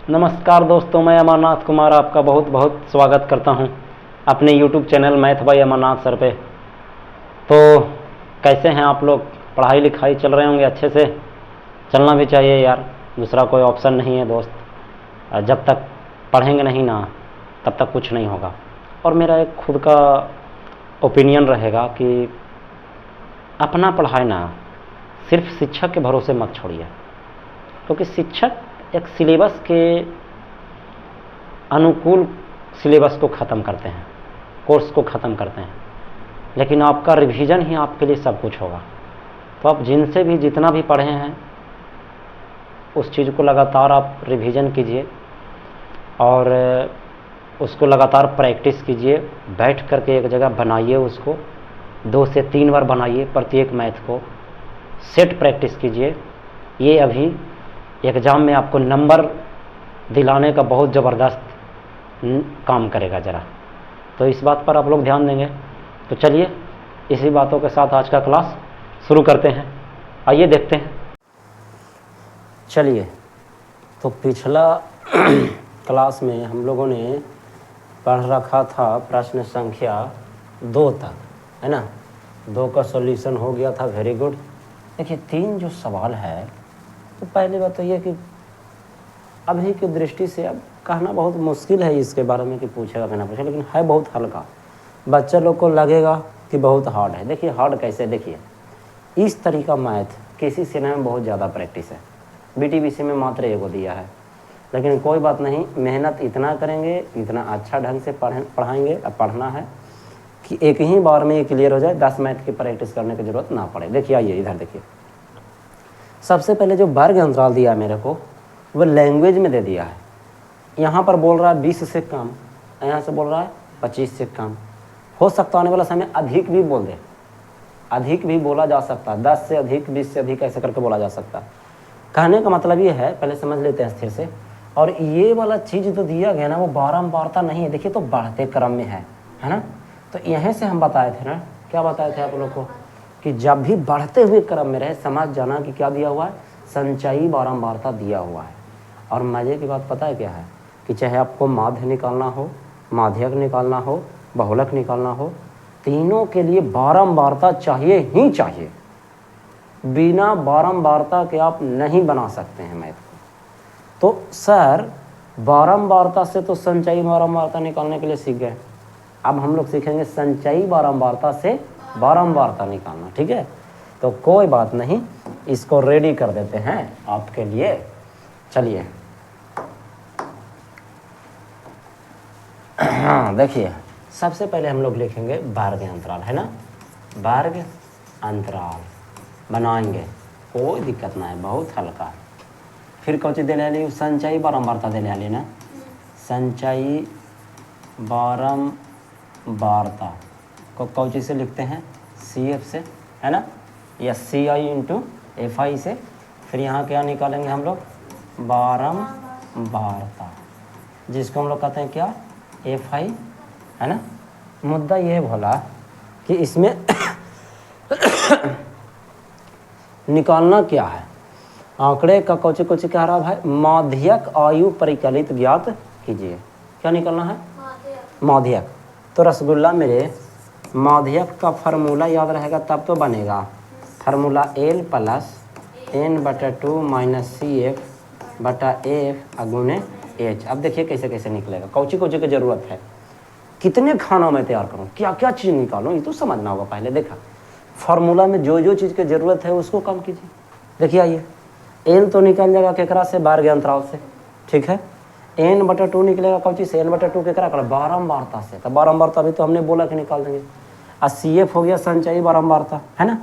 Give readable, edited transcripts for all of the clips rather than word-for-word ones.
नमस्कार दोस्तों, मैं अमरनाथ कुमार आपका बहुत बहुत स्वागत करता हूं अपने YouTube channel math by Amarnath sir पे। तो कैसे हैं आप लोग? पढ़ाई लिखाई चल रहे होंगे अच्छे से। चलना भी चाहिए यार, दूसरा कोई ऑप्शन नहीं है दोस्त। जब तक पढ़ेंगे नहीं ना तब तक कुछ नहीं होगा। और मेरा एक खुद का ओपिनियन रहेगा कि अपना पढ़ाई ना सिर्फ शिक्षक के भरोसे मत छोड़िए, क्योंकि शिक्षक एक सिलेबस के अनुकूल सिलेबस को ख़त्म करते हैं, कोर्स को ख़त्म करते हैं, लेकिन आपका रिवीजन ही आपके लिए सब कुछ होगा। तो आप जिनसे भी जितना भी पढ़े हैं उस चीज़ को लगातार आप रिवीजन कीजिए और उसको लगातार प्रैक्टिस कीजिए। बैठ करके एक जगह बनाइए, उसको 2 से 3 बार बनाइए प्रत्येक मैथ को, सेट प्रैक्टिस कीजिए। ये अभी एग्ज़ाम में आपको नंबर दिलाने का बहुत ज़बरदस्त काम करेगा ज़रा, तो इस बात पर आप लोग ध्यान देंगे। तो चलिए इसी बातों के साथ आज का क्लास शुरू करते हैं। आइए देखते हैं। चलिए, तो पिछला क्लास में हम लोगों ने पढ़ रखा था प्रश्न संख्या 2 तक, है ना। 2 का सॉल्यूशन हो गया था, वेरी गुड। देखिए 3 जो सवाल है, तो पहली बात तो ये कि अभी की दृष्टि से अब कहना बहुत मुश्किल है इसके बारे में कि पूछेगा कि ना पूछेगा, लेकिन है बहुत हल्का। बच्चे लोग को लगेगा कि बहुत हार्ड है। देखिए हार्ड कैसे, देखिए इस तरीका मैथ किसी सेना में बहुत ज़्यादा प्रैक्टिस है, BTBC में मात्र 1 दिया है। लेकिन कोई बात नहीं, मेहनत इतना करेंगे, इतना अच्छा ढंग से पढ़ाएंगे। अब पढ़ना है कि एक ही बार में ये क्लियर हो जाए, 10 मैथ की प्रैक्टिस करने की ज़रूरत ना पड़े। देखिए आइए इधर देखिए, सबसे पहले जो वर्ग अंतराल दिया है मेरे को, वो लैंग्वेज में दे दिया है। यहाँ पर बोल रहा है 20 से कम, यहाँ से बोल रहा है 25 से कम। हो सकता आने वाला समय अधिक भी बोल दे, अधिक भी बोला जा सकता है, 10 से अधिक, 20 से अधिक, ऐसे करके बोला जा सकता है। कहने का मतलब ये है, पहले समझ लेते हैं स्थिर से। और ये वाला चीज़ जो दिया गया ना, वो बारंबारता नहीं है। देखिए तो बढ़ते क्रम में है ना। तो यहीं से हम बताए थे ना, क्या बताए थे आप लोग को, कि जब भी बढ़ते हुए क्रम में रहे समझ जाना कि क्या दिया हुआ है, संचयी बारंबारता दिया हुआ है। और मज़े की बात पता है क्या है, कि चाहे आपको माध्य निकालना हो, माध्यक निकालना हो, बहुलक निकालना हो, तीनों के लिए बारंबारता चाहिए ही चाहिए। बिना बारंबारता के आप नहीं बना सकते हैं मैथ को। तो सर बारंबारता से तो संचयी बारंबारता निकालने के लिए सीख गए, अब हम लोग सीखेंगे संचयी बारंबारता से बारंबारता निकालना, ठीक है। तो कोई बात नहीं, इसको रेडी कर देते हैं आपके लिए। चलिए हाँ, देखिए सबसे पहले हम लोग लिखेंगे वर्ग अंतराल, है ना। वर्ग अंतराल बनाएंगे, कोई दिक्कत ना है, बहुत हल्का है। फिर कौन चीज दे ली, संचयी बारंबारता दे ली ना, संचयी बारंबारता को कौन चीज से लिखते हैं, CF से, है ना, या CI इंटू FI से। फिर यहाँ क्या निकालेंगे हम लोग, बारंबारता, जिसको हम लोग कहते हैं क्या, FI, है ना। मुद्दा ये बोला कि इसमें निकालना क्या है, आंकड़े का कौचे कौचे कह रहा भाई, माध्यक आयु परिकलित ज्ञात कीजिए। क्या निकालना है, माध्यक। तो रसगुल्ला मेरे माध्यक का फार्मूला याद रहेगा तब तो बनेगा, formula L plus N/2 minus CF/F अगुने H। अब देखिए कैसे कैसे निकलेगा, कौची कौची की ज़रूरत है, कितने खाना मैं तैयार करूँ, क्या क्या चीज़ निकालूँ, ये तो समझना होगा पहले। देखा फार्मूला में जो जो चीज़ की ज़रूरत है उसको कम कीजिए। देखिए आइए, N तो निकल जाएगा केकरा से, वर्ग अंतराल से, ठीक है। N/2 निकलेगा कौन चीज़ से, N/2 केकरा कर, बारंबारता से। तो बारंबारता भी तो हमने बोला कि निकाल देंगे। और CF हो गया संचयी बारंबारता, है ना।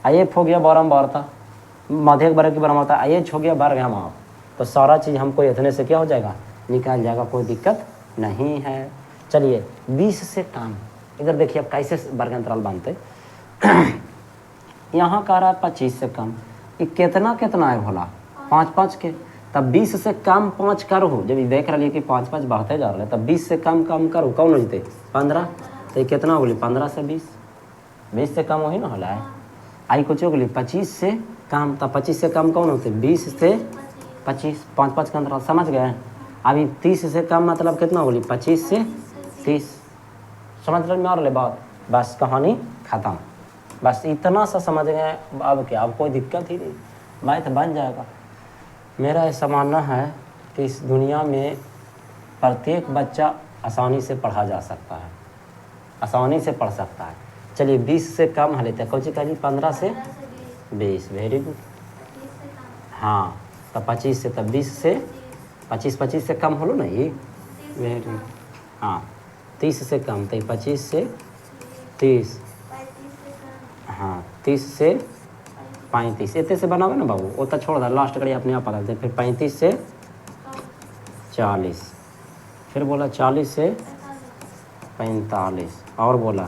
IF हो गया बारंबारता, माध्यक वर्ग की बारंबारता, IH हो गया वर्ग हम। तो सारा चीज़ हमको इतने से क्या हो जाएगा, निकाल जाएगा, कोई दिक्कत नहीं है। चलिए 20 से कम, इधर देखिए अब कैसे वर्ग अंतराल बनते। यहाँ कह रहा है 25 से कम, ये कितना कितना है भोला, 5 के। तब 20 से कम 5 करो, जब देख रही है कि 5 बढ़ते जा रहे हैं, तब 20 से कम करो, कौन हो जते 15। तो ये कितना हो गई, 15 से 20, 20 से कम वही ना होला। आई कुछ हो गई 25 से कम, तब 25 से कम कौन होते, 20 से 25, 5-5 का अंतराल, समझ गए। अभी 30 से कम मतलब कितना बोली, 25 से 30, समझ में आ रही बात। बस कहानी ख़त्म, बस इतना सा समझ गए। अब क्या, अब कोई दिक्कत ही नहीं, मैथ बन जाएगा। मेरा ऐसा मानना है कि इस दुनिया में प्रत्येक बच्चा आसानी से पढ़ा जा सकता है, आसानी से पढ़ सकता है। चलिए 20 से कम है लेते हैं, कौन सी कह 15 से 20, वेरी गुड। हाँ तब 25 से, तब 20 से 25 से कम हो लो ना ये, वेरी। हाँ 30 से कम, तो 25 से 30, हाँ 30 से 35, इतने से बनाओगे ना बाबू, वो तो छोड़ दो, लास्ट करिए अपने आप पता चलते। फिर 35 से 40, फिर बोला 40 से 45, और बोला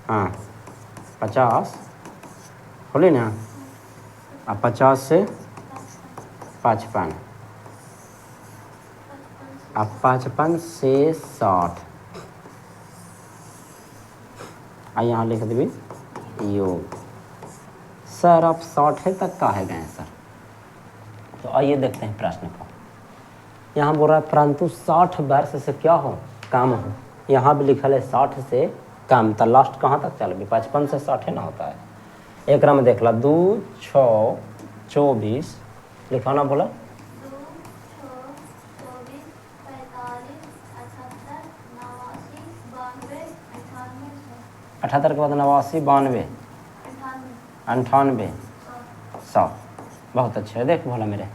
हाँ 50 बोले ना, अब 50 से 55, अब 55 से 60, यहाँ लिख देवी योग। सर आप 60 तक का है गए सर, तो आइए देखते हैं प्रश्न को। यहाँ बोल रहा है परंतु 60 वर्ष से क्या हो, कम हो। यहाँ भी लिखा है 60 से कम, तो लास्ट कहाँ तक चल गई, 55 से 60 ना होता है। एक में देख ला, 2, 6, 24 लिखाना बोला, 78 के बाद 89, 92, 98, 100, बहुत अच्छे है। देख बोला मेरे,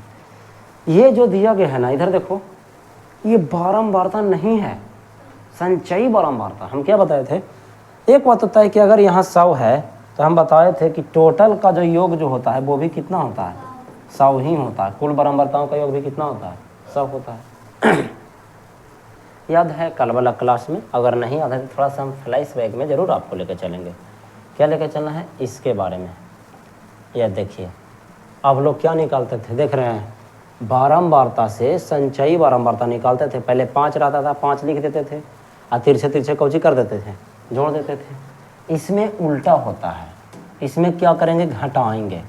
ये जो दिया गया है ना, इधर देखो, ये बारंबारता नहीं है, संचयी बारंबारता। हम क्या बताए थे, एक बात होता है कि अगर यहाँ 100 है तो हम बताए थे कि टोटल का जो योग जो होता है वो भी कितना होता है, 100 ही होता है। कुल बारंबारताओं का योग भी कितना होता है, 100 होता है। याद है कल वाला क्लास में, अगर नहीं याद है तो थोड़ा सा हम फ्लैश बैक में ज़रूर आपको लेकर चलेंगे। क्या लेकर चलना है, इसके बारे में। यह देखिए अब लोग क्या निकालते थे, देख रहे हैं, बारंबारता से संचयी बारंबारता निकालते थे। पहले 5 रहता था, 5 लिख देते थे, और तिरछे तिरछे कौची कर देते थे, जोड़ देते थे। इसमें उल्टा होता है, इसमें क्या करेंगे, घटाएंगे।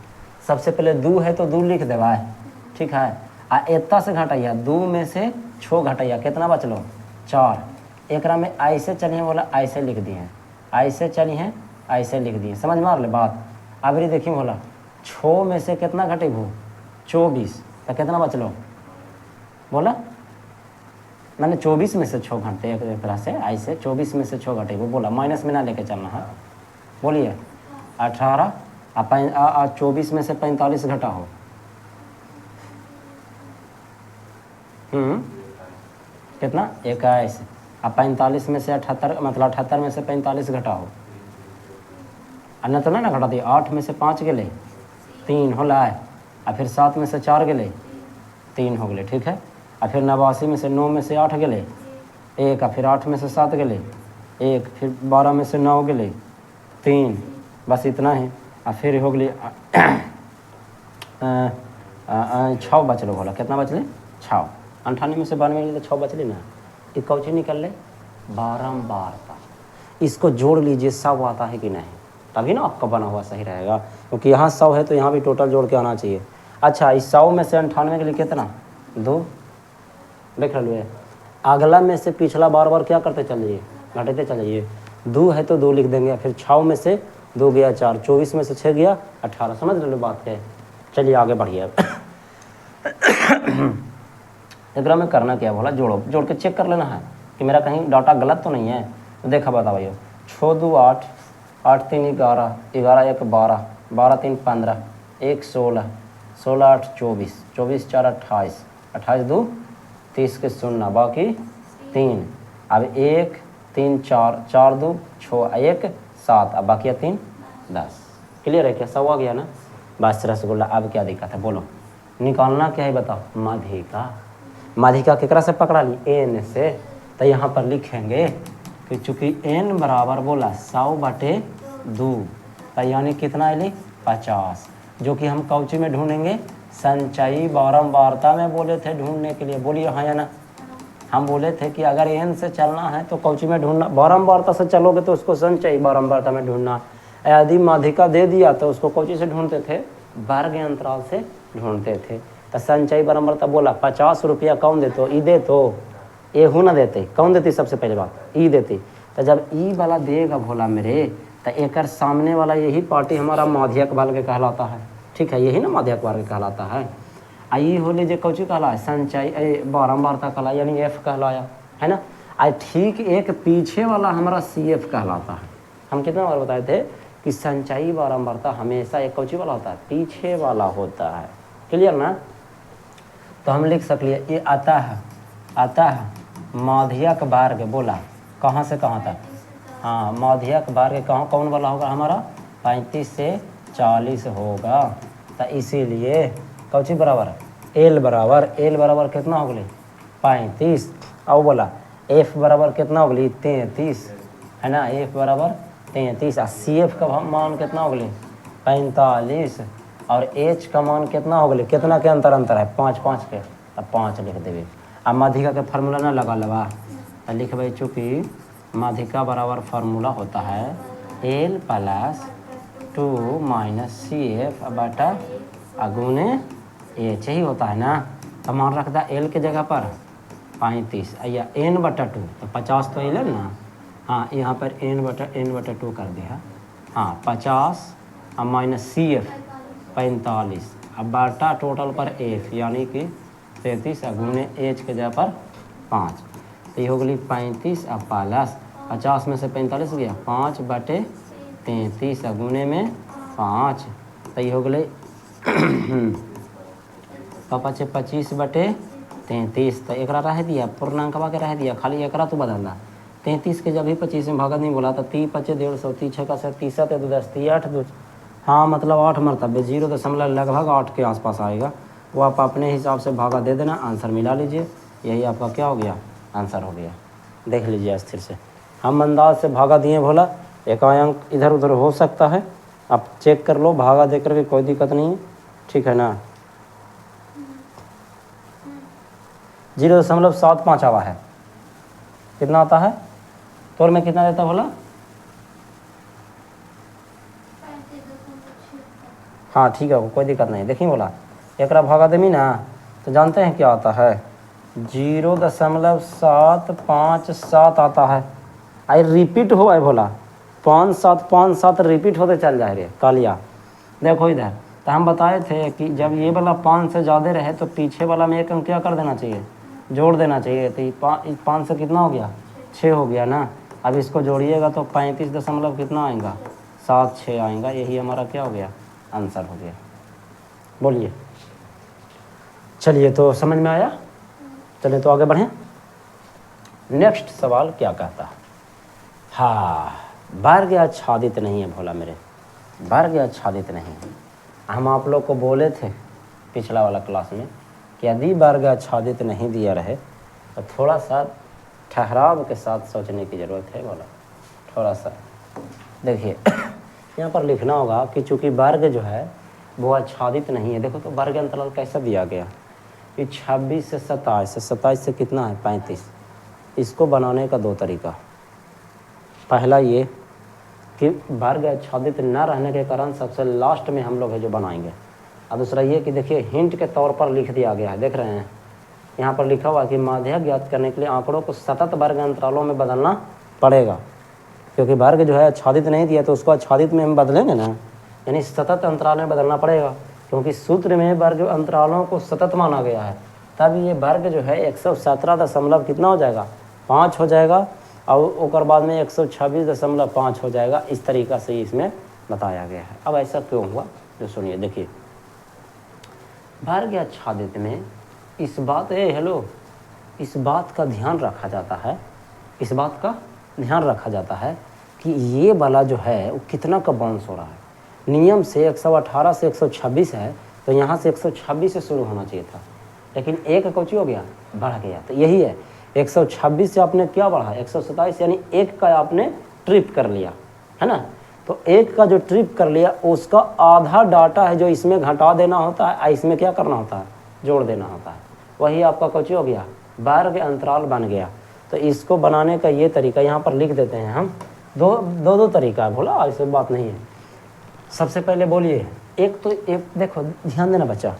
सबसे पहले 2 है तो 2 लिख देवा है, ठीक है। आ इतना से घटाइया, 2 में से 6 घटाइया, कितना बचलो, 4। एक में ऐसे चलिए बोला, ऐसे लिख दिए, ऐसे चलिए, ऐसे लिख दिए, समझ में आ रही बात। अब ये देखिए बोला 6 में से कितना घटेबू, 24, तो कितना बचलो बोला, मैंने 24 में से 6 घंटे एक तरह से ऐसे 24 में से 6 घटेबू बोला, माइनस में ना लेके चलना है। बोलिए 18, 24 में से 45 घटा हो, कितना 21, अब 45 में से 78, मतलब 78 में से 45 घटा हो, अन्य तो नहीं ना घटा दिया। 8 में से 5 गए 3 हो लाए, और फिर 7 में से 4 गए 3 हो गए, ठीक है। और फिर 89 में से 9 में से 8 गए 1, और फिर 8 में से 7 गए 1, फिर 12 में से 9 गए 3, बस इतना ही। और फिर हो गए 6 बचलो बोला, कितना बचले 6। 98 में से 92 गए तो 6 बचले ना, ये कौची निकल ले, बारंबारता। इसको जोड़ लीजिए, 100 आता है कि नहीं, तभी ना आपका बना हुआ सही रहेगा, क्योंकि यहाँ 100 है तो यहाँ भी टोटल जोड़ के आना चाहिए। अच्छा, इस 100 में से 98 के लिए कितना, 2 देख लो। अगला में से पिछला बार बार क्या करते चलिए, घटाते चलिए। 2 है तो 2 लिख देंगे, फिर 6 में से 2 गया 4, 24 में से 6 गया 18, समझ लो बात है। चलिए आगे बढ़िए। एक में करना क्या बोला, जोड़ो, जोड़ के चेक कर लेना है कि मेरा कहीं डाटा गलत तो नहीं है। तो देखा बता भाइयों, 6 2 8, 8 3 11, 11 1 12, 12 3 15, 1 16, 16 8 24, 24 4 28, 28 2 30 के 0, बाकी 3। अब 1 3 4, 4 2 6, 1 7, अब बाकी 3 10। क्लियर है क्या, 100 आ गया ना। बस रसगुल्ला, अब क्या दिक्कत है बोलो, निकालना क्या है बताओ, माध्यिका। माध्यिका केकरा से पकड़ा ली, n से। तो यहाँ पर लिखेंगे कि चूँकि n बराबर बोला 100/2, तो यानी कितना है 50, जो कि हम कौची में ढूंढेंगे, संचयी बारंबारता में बोले थे ढूंढने के लिए। बोलिए हाँ या ना। हम बोले थे कि अगर n से चलना है तो कौची में ढूंढना, बारंबारता से चलोगे तो उसको संचयी बारंबारता में ढूंढना। यदि माध्यिका दे दिया तो उसको कौची से ढूंढते थे, वर्ग अंतराल से ढूंढते थे। तो संचयी बारंबारता बोला 50 रुपया कौन देते, ई दे तो एहू ना देते, कौन देती सबसे पहले बात, ई देती। तो जब ई वाला देगा भोला मेरे, तो एक सामने वाला यही पार्टी हमारा माध्यक वर्ग कहलाता है, ठीक है, यही ना माध्यक वर्ग कहलाता है। आई हो लीजिए कौची कहला, संचय बारंबारता कहला, यानी एफ कहलाया, है ना। आई ठीक एक पीछे वाला हमारा सी एफ कहलाता है। हम कितना बार बताए थे कि संचयी बारंबारता हमेशा एक कौची वाला होता है, पीछे वाला होता है, क्लियर ना। तो हम लिख सकलिए ये आता है माध्यक वर्ग, बोला कहाँ से कहाँ तक, हाँ माध्यक वर्ग कहाँ कौन वाला होगा हमारा, 35 से 40 होगा। तो इसीलिए कौची बराबर, एल बराबर कितना हो गई 35, और बोला एफ बराबर कितना हो गई 33, है ना, एफ बराबर 33। और सी एफ का मान कितना हो गई 45, और एच का मान कितना हो गई, कितना के अंतर है 5 के, तब 5 लिख देवे। अब माध्यिका के फार्मूला ना लगा तो लिख भाई, चूँकि माध्यिका बराबर फार्मूला होता है L plus 2 minus C F बटा अगुने एच ही होता है ना। तो मान रख दा एल के जगह पर 35 या एन बटा 2, तो 50 तो एल है ना, हाँ यहाँ पर एन बटा 2 कर दिया, हाँ 50 और माइनस सी एफ 45, अब बटा टोटल पर एफ यानी कि 33 गुने एच के जगह पर 5, तो ये हो गई 35 और प्लस 50 में से 45 गया 5 बटे 33 गुने में 5, तो ये हो गई पापा 25 बटे 33। तो एक रह दिया पूर्णांकवा के रह दिया, खाली एक तो बदलना 33 के जब भी 25 में भागत नहीं बोला तो 30 25 150 30 का से 30 तो 10 8 2, हाँ मतलब 8 मरतबे 0 लगभग 8 के आसपास आएगा, वो आप अपने हिसाब से भागा दे देना, आंसर मिला लीजिए, यही आपका क्या हो गया आंसर हो गया। देख लीजिए स्थिर से हम अंदाज से भागा दिए भोला, एक अंक इधर उधर हो सकता है, आप चेक कर लो, भागा दे करके कोई दिक्कत नहीं है, ठीक है ना। 0.75 आवा है, कितना आता है तोर में कितना देता भोला, हाँ ठीक है कोई दिक्कत नहीं। देखिए बोला एक भागा देमी ना तो जानते हैं क्या आता है 0.757 आता है। आई रिपीट हो, आई बोला 5 7 रिपीट होते चल जाए रे कालिया। देखो इधर तो हम बताए थे कि जब ये वाला 5 से ज़्यादा रहे तो पीछे वाला में एक अंक क्या कर देना चाहिए, जोड़ देना चाहिए। तो ये 5 से कितना हो गया 6 हो गया ना। अब इसको जोड़िएगा तो 35 दशमलव कितना आएगा 76 आएगा, यही हमारा क्या हो गया आंसर हो गया। बोलिए चलिए तो समझ में आया, चलिए तो आगे बढ़ें। नेक्स्ट सवाल क्या कहता है, हाँ वर्ग आच्छादित नहीं है भोला मेरे, वर्ग आच्छादित नहीं है। हम आप लोग को बोले थे पिछला वाला क्लास में कि यदि वर्ग आच्छादित नहीं दिया रहे तो थोड़ा सा ठहराव के साथ सोचने की ज़रूरत है बोला। थोड़ा सा देखिए यहाँ पर लिखना होगा कि चूँकि वर्ग जो है वो आच्छादित नहीं है। देखो तो वर्ग अंतराल कैसा दिया गया कि 26 से 27, 27 से कितना है 35। इसको बनाने का 2 तरीका, पहला ये कि वर्ग आच्छादित न रहने के कारण सबसे लास्ट में हम लोग है जो बनाएंगे, और दूसरा ये कि देखिए हिंट के तौर पर लिख दिया गया है, देख रहे हैं यहाँ पर लिखा हुआ कि माध्यक ज्ञात करने के लिए आंकड़ों को सतत वर्ग अंतरालों में बदलना पड़ेगा, क्योंकि वर्ग जो है आच्छादित नहीं दिया तो उसको आच्छादित में हम बदलेंगे ना, यानी सतत अंतराल में बदलना पड़ेगा, क्योंकि सूत्र में वर्ग अंतरालों को सतत माना गया है। तब ये वर्ग जो है 117 दशमलव कितना हो जाएगा 5 हो जाएगा, और उसके बाद में 126.5 हो जाएगा। इस तरीक़ा से इसमें बताया गया है। अब ऐसा क्यों हुआ जो सुनिए, देखिए वर्ग आच्छादित में इस बात का ध्यान रखा जाता है, इस बात का ध्यान रखा जाता है कि ये वाला जो है वो कितना का बाउंस हो रहा है। नियम से 118 से 126 है तो यहाँ से 126 से शुरू होना चाहिए था, लेकिन एक कौची हो गया बढ़ गया। तो यही है 126 से आपने क्या बढ़ा 127, यानी एक का आपने ट्रिप कर लिया है ना। तो एक का जो ट्रिप कर लिया उसका आधा डाटा है जो इसमें घटा देना होता है, इसमें क्या करना होता है जोड़ देना होता है। वही आपका कौची हो गया वर्ग अंतराल बन गया। तो इसको बनाने का ये तरीका यहाँ पर लिख देते हैं हम। दो तरीका है बोला, ऐसी बात नहीं है। सबसे पहले बोलिए एक तो एक देखो ध्यान देना बच्चा,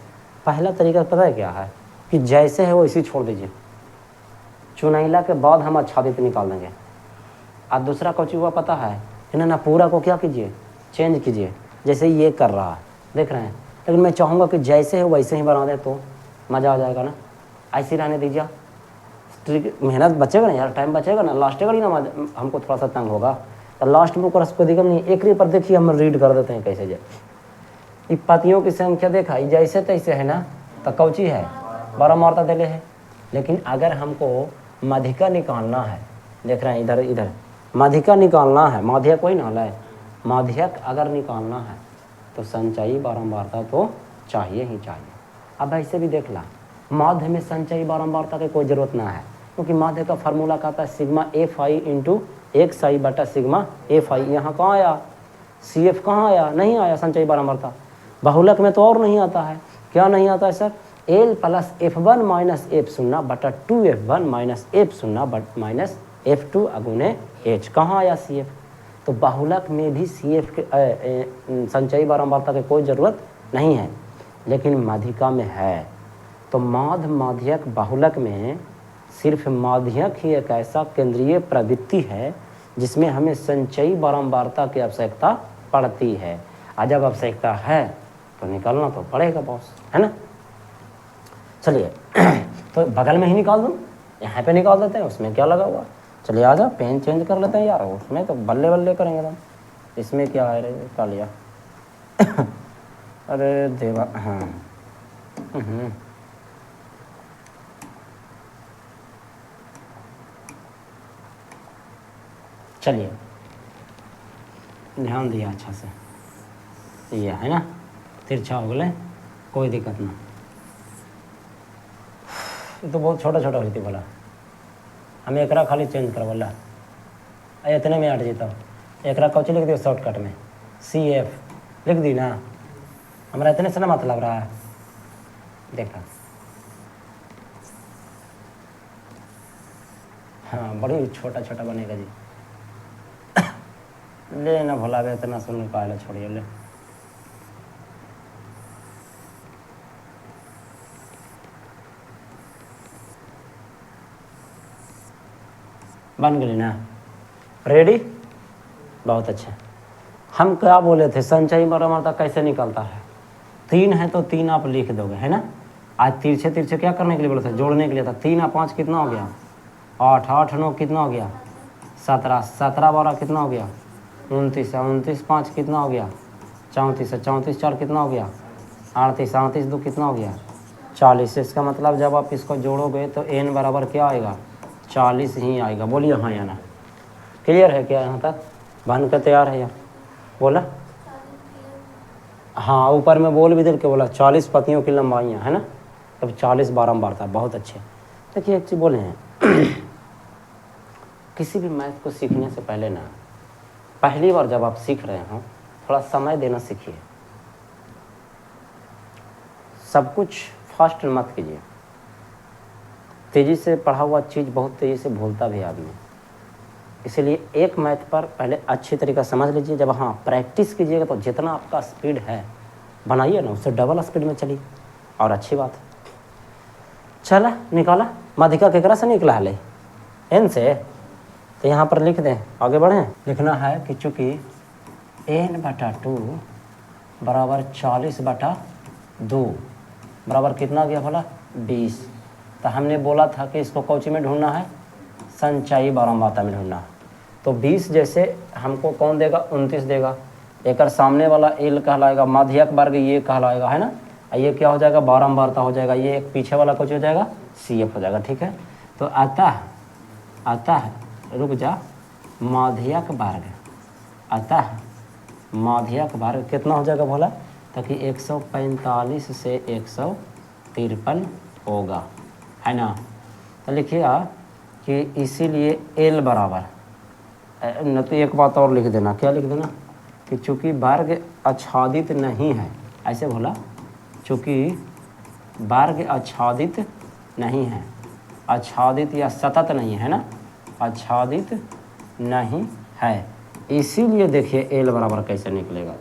पहला तरीका पता है क्या है कि जैसे है वैसे छोड़ दीजिए, चुनैला के बाद हम आच्छादित निकाल देंगे। और दूसरा कुछ हुआ पता है ना, पूरा को क्या कीजिए, चेंज कीजिए, जैसे ये कर रहा है देख रहे हैं। लेकिन मैं चाहूँगा कि जैसे है वैसे ही बना दें तो मज़ा आ जाएगा ना, ऐसे रहने दीजिए। मेहनत बचेगा ना यार, टाइम बचेगा ना, लास्ट का ही ना हमको थोड़ा सा तंग होगा तो लास्ट में कोई दिक्कत नहीं। एक पर देखिए हम रीड कर देते हैं कैसे जाए। ये पतियों की संख्या देखा जैसे तैसे है ना, तो कौची है 12 मारता देले है। लेकिन अगर हमको माध्यिका निकालना है, देख रहे हैं इधर इधर माध्यिका निकालना है, माध्यक कोई ना है, माध्यक अगर निकालना है तो संचयी बारंबारता तो चाहिए ही चाहिए। अब ऐसे भी देख ला, माध्य में संचयी बारंबारता की कोई ज़रूरत ना है, क्योंकि माध्य का फार्मूला कहता है सिग्मा एफ आई इंटू एक साई बटा सिग्मा एफ आई। यहाँ कहाँ आया, सी एफ कहाँ आया, नहीं आया संचयी बारंबारता। बहुलक में तो और नहीं आता है, क्या नहीं आता है sir, L plus F one minus F शून्य बटा 2f1 माइनस एफ शून्य बट माइनस F2 अगुने H। कहाँ आया सी एफ। तो बहुलक में भी सी एफ के संचयी बारंबारता की कोई ज़रूरत नहीं है, लेकिन माध्यिका में है। तो माध्य माध्यक बहुलक में सिर्फ माध्यक ही एक ऐसा केंद्रीय प्रवृत्ति है जिसमें हमें संचयी बारंबारता की आवश्यकता पड़ती है। और जब आवश्यकता है तो निकालना तो पड़ेगा बॉस, है ना। चलिए तो बगल में ही निकाल दूँ, यहाँ पे निकाल देते हैं, उसमें क्या लगा हुआ। चलिए आ जाओ, पेन चेंज कर लेते हैं यार, उसमें तो बल्ले बल्ले करेंगे हम। इसमें क्या है रे, क्या लिया अरे देवा, हाँ चलिए ध्यान दिया अच्छा से, ये है ना तिरछा हो गए, कोई दिक्कत ना। ये तो बहुत छोटा छोटा हुई थी बोला, हम एकरा खाली चेंज कर बोला, इतने में हट जीता। एकरा कौची लिख दियो शॉर्टकट में, सी एफ लिख दी ना, हमारा इतने से ना मत लग रहा है। देखा हाँ, बड़ी छोटा छोटा बनेगा जी ले ना भोला बे, इतना सुन पाए छोड़िए ले। बन गई ना, रेडी, बहुत अच्छा। हम क्या बोले थे, संचयी बारंबारता कैसे निकलता है, 3 है तो 3 आप लिख दोगे, है ना। आज तिरछे तिरछे क्या करने के लिए बोले थे, जोड़ने के लिए था। 3 और 5 कितना हो गया, 8, 8 9 कितना हो गया, 17, 17 12 कितना हो गया, 29, 29 5 कितना हो गया, 34, 34 4 कितना हो गया, 38, 38 2 कितना हो गया, 40। इसका मतलब जब आप इसको जोड़ोगे तो n बराबर क्या आएगा, 40 ही आएगा। बोलिए हाँ या ना, क्लियर है क्या, यहाँ तक बन कर तैयार है यार, बोला हाँ। ऊपर में बोल भी दे के बोला 40 पतियों की लंबाइयाँ, है ना, तब 40 बारंबारता, बहुत अच्छे। देखिए एक चीज़ बोले हैं किसी भी मैथ को सीखने से पहले ना, पहली बार जब आप सीख रहे हो थोड़ा समय देना सीखिए। सब कुछ फास्ट मत कीजिए, तेज़ी से पढ़ा हुआ चीज़ बहुत तेज़ी से भूलता भी आदमी। इसलिए एक मैथ पर पहले अच्छी तरीका समझ लीजिए, जब हाँ प्रैक्टिस कीजिएगा तो जितना आपका स्पीड है बनाइए ना, उससे डबल स्पीड में चलिए, और अच्छी बात है। चला निकाला, माध्यिका केकरा से निकला है, एन से, तो यहाँ पर लिख दें, आगे बढ़ें। लिखना है कि चूँकि n/2 बराबर 40/2 बराबर कितना गया भला 20। तो हमने बोला था कि इसको कौची में ढूंढना है, संचयी बारंबारता में ढूंढना है। तो 20 जैसे हमको कौन देगा, 29 देगा। एक सामने वाला एल कहलाएगा, माध्यक वर्ग ये कहलाएगा, है ना। ये क्या हो जाएगा, बारंबारता हो जाएगा। ये एक पीछे वाला कुछ हो जाएगा, सी एफ हो जाएगा, ठीक है। तो अतः रुक जा, माध्यक वर्ग, अतः माध्यक वर्ग कितना हो जाएगा बोला, ताकि 145 से 153 होगा, है ना। तो लिखिएगा कि इसीलिए एल बराबर न, तो एक बात और लिख देना, क्या लिख देना कि चूँकि वर्ग आच्छादित नहीं है, ऐसे बोला, चूँकि वर्ग आच्छादित नहीं है, आच्छादित या सतत नहीं है ना, आच्छादित नहीं है, इसीलिए देखिए एल बराबर कैसे निकलेगा।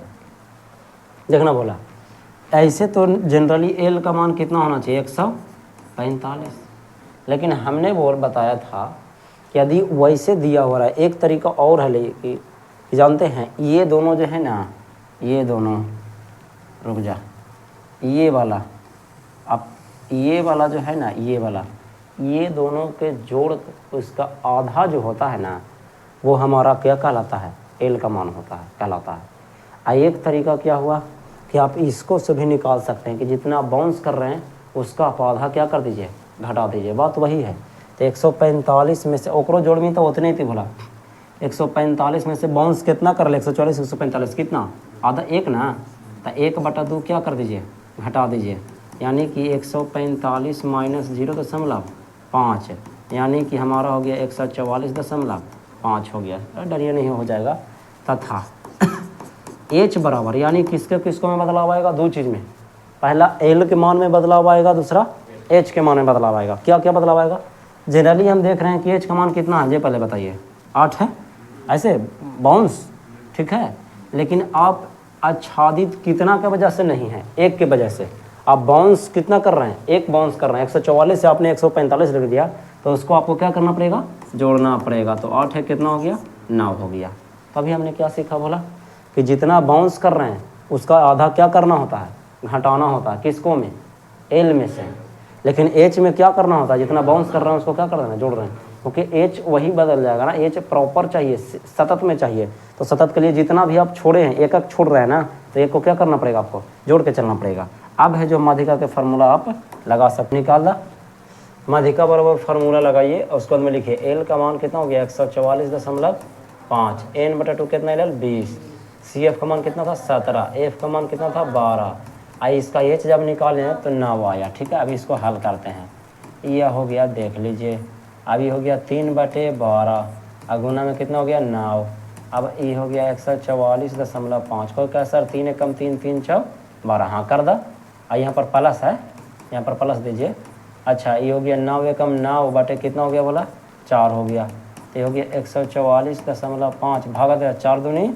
देखना बोला ऐसे तो जनरली एल का मान कितना होना चाहिए 145, लेकिन हमने वो बताया था कि यदि वैसे दिया हो रहा है, एक तरीका और है कि जानते हैं ये दोनों जो है ना, ये दोनों, रुक जा, ये वाला, अब ये वाला जो है ना, ये वाला, ये दोनों के जोड़ उसका आधा जो होता है ना, वो हमारा क्या कहलाता है, एल का मान होता है, कहलाता है। एक तरीका क्या हुआ कि आप इसको से भी निकाल सकते हैं कि जितना आप बाउंस कर रहे हैं उसका आप आधा क्या कर दीजिए, घटा दीजिए, बात वही है। तो 145 में से ओकरो जोड़ में तो उतने ही थी बोला, 145 में से बाउंस कितना कर ले, 144 145 कितना, आधा एक ना, तो 1/2 क्या कर दीजिए, घटा दीजिए, यानी कि 145 माइनस 0.5, यानी कि हमारा हो गया 144.5 हो गया, डरिए नहीं हो जाएगा। तथा एच बराबर, यानी किसके किसको में बदलाव आएगा, दो चीज़ में, पहला एल के मान में बदलाव आएगा, दूसरा एच के मान में बदलाव आएगा। क्या क्या बदलाव आएगा, जनरली हम देख रहे हैं कि एच का मान कितना है, ये पहले बताइए, 8 है, ऐसे बाउंस, ठीक है, लेकिन आप आच्छादित कितना के वजह से नहीं है, एक के वजह से आप बाउंस कितना कर रहे हैं, एक बाउंस कर रहे हैं, 144 से आपने 145 लिख दिया, तो उसको आपको क्या करना पड़ेगा, जोड़ना पड़ेगा। तो 8 है, कितना हो गया, 9 हो गया। तभी हमने क्या सीखा, बोला कि जितना बाउंस कर रहे हैं उसका आधा क्या करना होता है, घटाना होता है, किसको में, एल में से। लेकिन एच में क्या करना होता है, जितना बाउंस कर रहे हैं उसको क्या कर रहे हैं, जोड़ रहे हैं, क्योंकि एच वही बदल जाएगा ना, एच प्रॉपर चाहिए, सतत में चाहिए। तो सतत के लिए जितना भी आप छोड़े हैं, एक एक छोड़ रहे हैं ना, तो एक को क्या करना पड़ेगा, आपको जोड़ के चलना पड़ेगा। अब है जो माध्यिका के फार्मूला आप लगा सकते, निकाल दा माध्यिका बराबर फार्मूला लगाइए, उसके बाद में लिखिए एल का मान कितना हो गया 144.5, n/2 कितना एल 20, सी एफ का मान कितना था 17, एफ का मान कितना था 12, आई इसका एच जब निकाले हैं तो 9 आया। ठीक है, अभी इसको हल करते हैं। यह हो गया, देख लीजिए, अभी हो गया 3/12, अगुना में कितना हो गया 9, अब ये हो गया 144.5, कोई क्या सर 3 कम 3 3 6 12, हाँ कर दा। यहाँ पर प्लस है, यहाँ पर प्लस दीजिए। अच्छा, ये हो गया 9 एकम 9 बटे कितना हो गया बोला 4 हो गया, ये हो गया 144.5 भागा दे 4 दूनी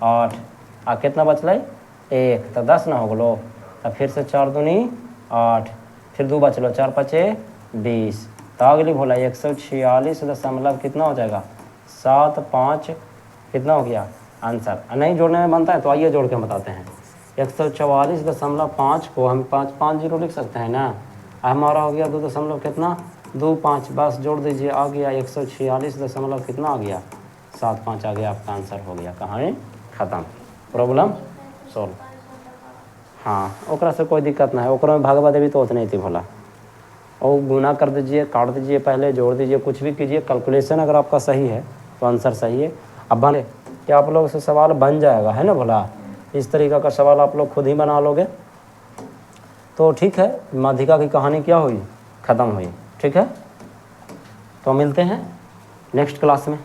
8, आ कितना बचल 1, तो 10 ना हो गलो, तो फिर से 4 दूनी 8, फिर 2 बचलो, 4 5 20, तो अगली बोला 146 कितना हो जाएगा 7 5 कितना हो गया आंसर। नहीं जोड़ने में बनता है तो आइए जोड़ के बताते हैं। 144.5 को हम 5 5 0 लिख सकते हैं ना, हमारा हो गया 2 दशमलव कितना 2 5, बस जोड़ दीजिए, आ गया 146 कितना आ गया 7 5 आ गया, आपका आंसर हो गया। कहानी ख़त्म, प्रॉब्लम सॉल्व। हाँ, ओकरा से कोई दिक्कत ना है, ओकरा में भागवा देवी तो उतनी थी भोला, और गुना कर दीजिए, काट दीजिए, पहले जोड़ दीजिए, कुछ भी कीजिए, कैलकुलेशन अगर आपका सही है तो आंसर सही है। अब बने क्या आप लोग से सवाल बन जाएगा, है ना भोला, इस तरीक़ा का सवाल आप लोग खुद ही बना लोगे तो ठीक है, माध्यिका की कहानी क्या हुई, ख़त्म हुई। ठीक है, तो मिलते हैं नेक्स्ट क्लास में।